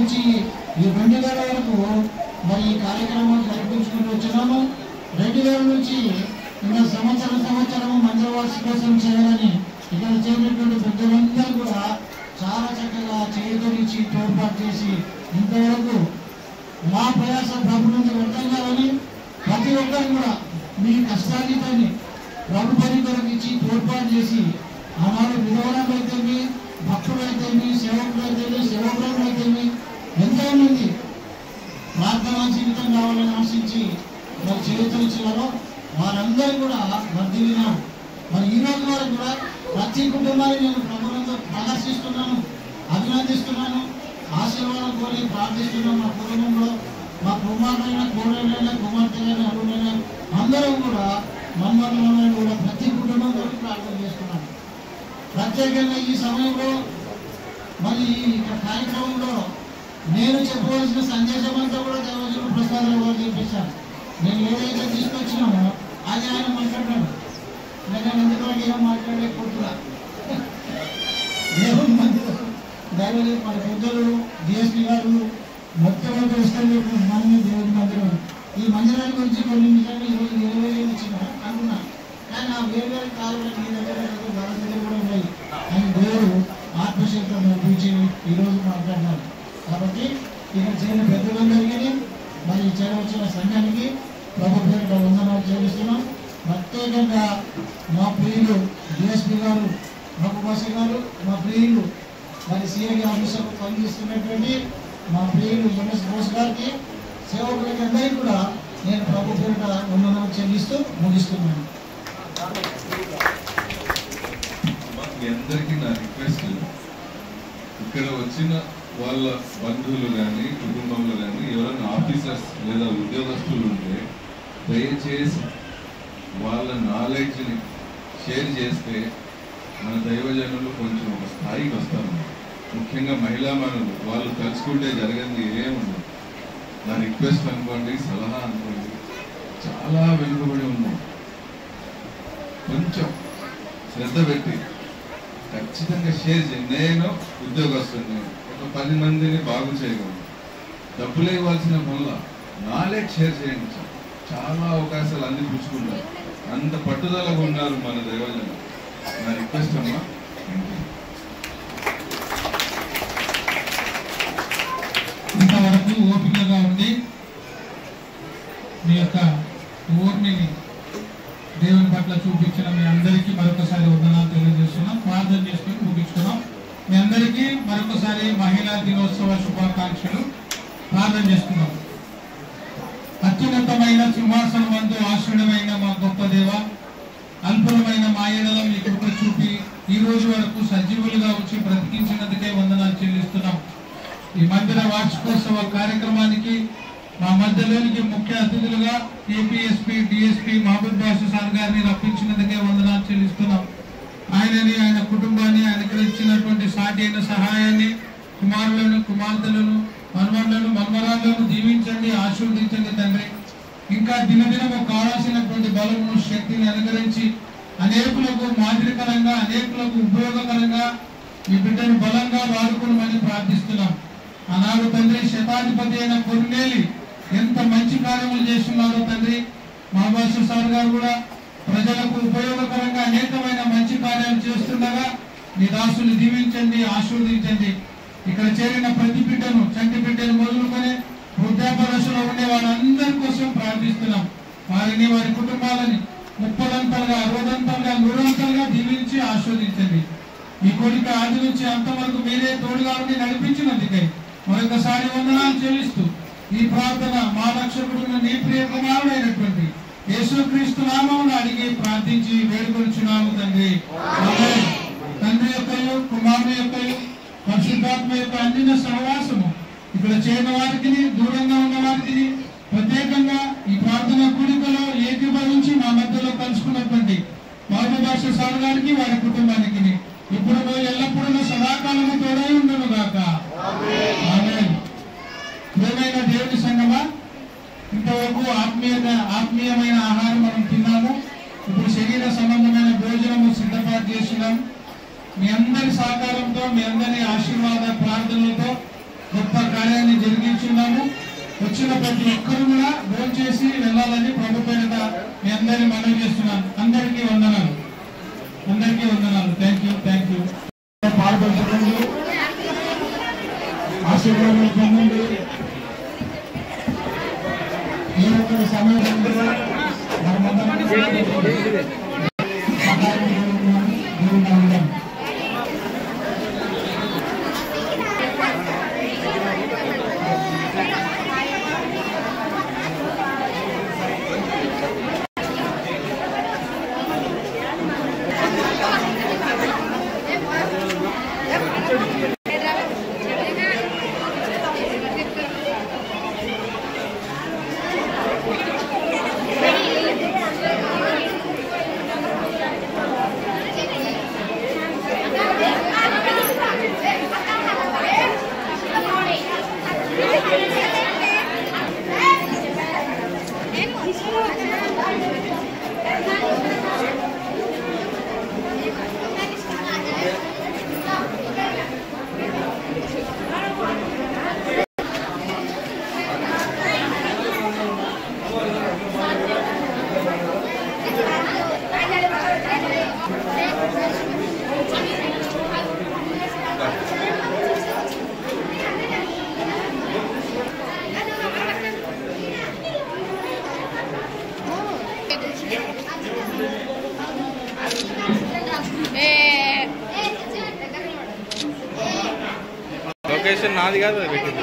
నుంచి ఈ 2000 వరకు మరి ఈ కార్యక్రమం జరిపించుకుంటూ వచ్చినాము. 2000 నుంచి ఇంకా సంవత్సరం మందిర వార్షికోత్సవం చేయాలని ఇక్కడ చేరినటువంటి పెద్దలందరూ కూడా చాలా చక్కగా చేతులిచ్చి తోడ్పాటు చేసి ఇంతవరకు మా ప్రయాస ప్రభు నుంచి వ్యర్థం కావాలని ప్రతి ఒక్కరు కూడా మీ కష్టాన్ని ప్రభు పని కొరకు ఇచ్చి తోడ్పాటు చేసి ఆనాడు విధవరాలైతేమి, భక్తులైతేమి, సేవకులైతేమి ఎంతో మంది ప్రార్థనా జీవితం కావాలని ఆశించి వారు చేతులిచ్చినారో వారందరూ కూడా వర్ధిల్లినారు. మరి ఈ రోజు వరకు కూడా ప్రతి కుటుంబాన్ని నేను ప్రభుత్వంతో ప్రదర్శిస్తున్నాను, అభినందిస్తున్నాను, ఆశీర్వాదం కోరి ప్రార్థిస్తున్నాను. మా కుటుంబంలో మా కుమారులైన కోడలైన కుమార్తెలైన అల్లుడైన అందరూ కూడా మన్మరులైన కూడా ప్రతి కుటుంబం కొరకు ప్రార్థన చేస్తున్నాను. ప్రత్యేకంగా ఈ సమయంలో మరి ఈ కార్యక్రమంలో నేను చెప్పవలసిన సందేశం అంతా కూడా దేవజనులు ప్రసాదరావు గారు చెప్పేశాను. నేను ఏదైతే తీసుకొచ్చినామో అది ఆయన మాట్లాడాను. నేను ఎందుకంటే ఏం మాట్లాడలేకపోతున్నా. దేవుని మందిరం దైవజనులు మన పెద్దలు డిఎస్పీ గారు మొత్తం ఇష్టం మనమే దేవుని మందిరం. ఈ మందిరాల గురించి కొన్ని నిజంగా ఈరోజు 20,000 ఇచ్చిన అనుకున్నా. కానీ ఆ వేరే కాలంలో మీ దగ్గర వాళ్ళ దగ్గర కూడా ఉన్నాయి అని దేవుడు ఆత్మశక్తిని నడిపించి ఈరోజు మాట్లాడినారు. కాబట్టి ఇక్కడ చేరిన పెద్దలందరికీ మరి చేరవచ్చిన సంఘానికి ప్రభు పేరిట వందనాలు చెల్లిస్తున్నాం. ప్రత్యేకంగా మా ప్రియులు డిఎస్పీ గారు, ప్రభుభాష గారు, మా ప్రియులు మరి సిఐ ఆఫీసర్ పనిచేస్తున్నటువంటి మా ప్రియులు ఎంఎస్ బోస్ గారికి, సేవకులకి అందరికీ కూడా నేను ప్రభు పేరిట వందనాలు చెల్లిస్తూ ముగిస్తున్నాను. అందరికీ నా రిక్వెస్ట్, ఇక్కడ వచ్చిన వాళ్ళ బంధువులు కానీ కుటుంబంలో కానీ ఎవరైనా ఆఫీసర్స్ లేదా ఉద్యోగస్తులు ఉంటే దయచేసి వాళ్ళ నాలెడ్జ్ని షేర్ చేస్తే మన దైవజనులు కొంచెం ఒక స్థాయికి వస్తారు. ముఖ్యంగా మహిళా మనులు వాళ్ళు తలుచుకుంటే జరగంది ఏముండదు. నా రిక్వెస్ట్ అనుకోండి, సలహా అనుకోండి, చాలా వెనుకబడి ఉన్నాం. కొంచెం శ్రద్ధ పెట్టి ఖచ్చితంగా షేర్ చేయండి. నేను ఉద్యోగస్తుని ఒక 10 మందిని బాగు చేయగలను. డబ్బులు ఇవ్వాల్సిన వల్ల నాలెడ్జ్ షేర్ చేయండి. చాలా అవకాశాలు అందిపుచ్చుకుంటారు. అంత పట్టుదలగా ఉన్నారు మన దైవజనులు. నా రిక్వెస్ట్ అమ్మా. ఇంతవరకు ఓపికగా ఉండి మీ యొక్క ఊర్మిని దేవుని పట్ల చూపించిన మీ అందరికీ మరొకసారి వందనాలు తెలియజేస్తున్నాం. ప్రార్థన చేసుకుని ముగించుకున్నాం. మీ అందరికీ మరొకసారి మహిళా దినోత్సవ శుభాకాంక్షలు. ప్రార్థన చేసుకున్నాం. అత్యున్నతమైన సింహాసనం అందు ఆశ్రయమైన మా గొప్ప దేవ, అల్పులమైన మా ఎడల మీ కృప చూపి ఈ రోజు వరకు సజీవులుగా వచ్చి బ్రతికించినందుకే వందనాలు చెల్లిస్తున్నాం. ఈ మందిర వార్షికోత్సవ కార్యక్రమానికి మా మధ్యలోనికి ముఖ్య అతిథులుగా ఏపీఎస్పీ డిఎస్పీ మహబూబ్ బాషా సార్ గారిని రప్పించినందుకే వందనాలు చెల్లిస్తున్నాం. ఆయనని, ఆయన కుటుంబాన్ని, ఆయనకు ఇచ్చినటువంటి సాటి అయిన సహాయాన్ని, కుమారులను, కుమార్తెలను, మన్మరులను, మన్మరాలను దీవించండి, ఆశీర్వదించండి తండ్రి. ఇంకా దినదినము కావాల్సినటువంటి బలమును, శక్తిని అనుగ్రహించి అనేకులకు మాదిరికరంగా, అనేకులకు ఉపయోగకరంగా ఈ బిడ్డను బలంగా వాడుకోమని ప్రార్థిస్తున్నాం. ఆనాడు తండ్రి శతాధిపతి అయిన కొర్నేలి ఎంత మంచి కార్యములు చేస్తున్నారో తండ్రి. మహాబాషా సార్ గారు కూడా ప్రజలకు ఉపయోగకరంగా అనేకమైన మంచి కార్యాలు చేస్తుండగా మీ దాసుని దీవించండి, ఆశీర్వదించండి. ఇక్కడ చేరిన ప్రతి బిడ్డను, చంటి బిడ్డను మొదలుకొని వృద్ధాప్య దశలో ఉండే వారందరి కోసం ప్రార్థిస్తున్నాం. వారిని, వారి కుటుంబాలని 30ంతలుగా, 60ంతలుగా, 100ంతలుగా దీవించి ఆశీర్వదించండి. ఈ కోరిక ఆది నుంచి అంతవరకు మీరే తోడుగా ఉండి నడిపించినందుకై మరొకసారి వందనాలు చెల్లిస్తూ ఈ ప్రార్థన మా రక్షకుడు నీ ప్రియ కుమారుడైనటువంటి యేసుక్రీస్తు నామమున అడిగి ప్రార్థించి వేడుకొనుచున్నాము తండ్రి. తండ్రి యొక్కయు, కుమారుని యొక్కయు, పరిశుద్ధాత్మ యొక్క అన్నిన సహవాసము ఇక్కడ చేరిన వారికి, దూరంగా ఉన్న వారికి, ప్రత్యేకంగా ఈ ప్రార్థన కూడికలో ఏకీభవించి మా మధ్యలో కలుసుకున్నటువంటి మహబూబ్ బాషా సార్ గారికి, వారి కుటుంబానికి ఇప్పుడు ఎల్లప్పుడూ సదాకాలము తోడై ఉండును గాక. ఆమేన్. ప్రియమైన దేవుని సంగమా, ఇంతవరకు ఆత్మీయమైన ఆహారం మనం తిన్నాము. ఇప్పుడు శరీర సంబంధమైన భోజనము సిద్ధపాటు చేస్తున్నాం. మీ అందరి సహకారంతో, మీ అందరి ఆశీర్వాద ప్రార్థనలతో గొప్ప కార్యాన్ని వచ్చిన ప్రతి ఒక్కరు కూడా భోజనం చేసి వెళ్ళాలని ప్రభు పేరిట మీ అందరినీ మనవి చేస్తున్నాను. అందరికీ వందనాలు, అందరికీ వందనాలు. Thank you. పాల్గొంటుంది, ఆశీర్వాదం పొందండి. ఈ ఒక్క సమయంలో లొకేషన్ నాది కాదు పెట్టింది.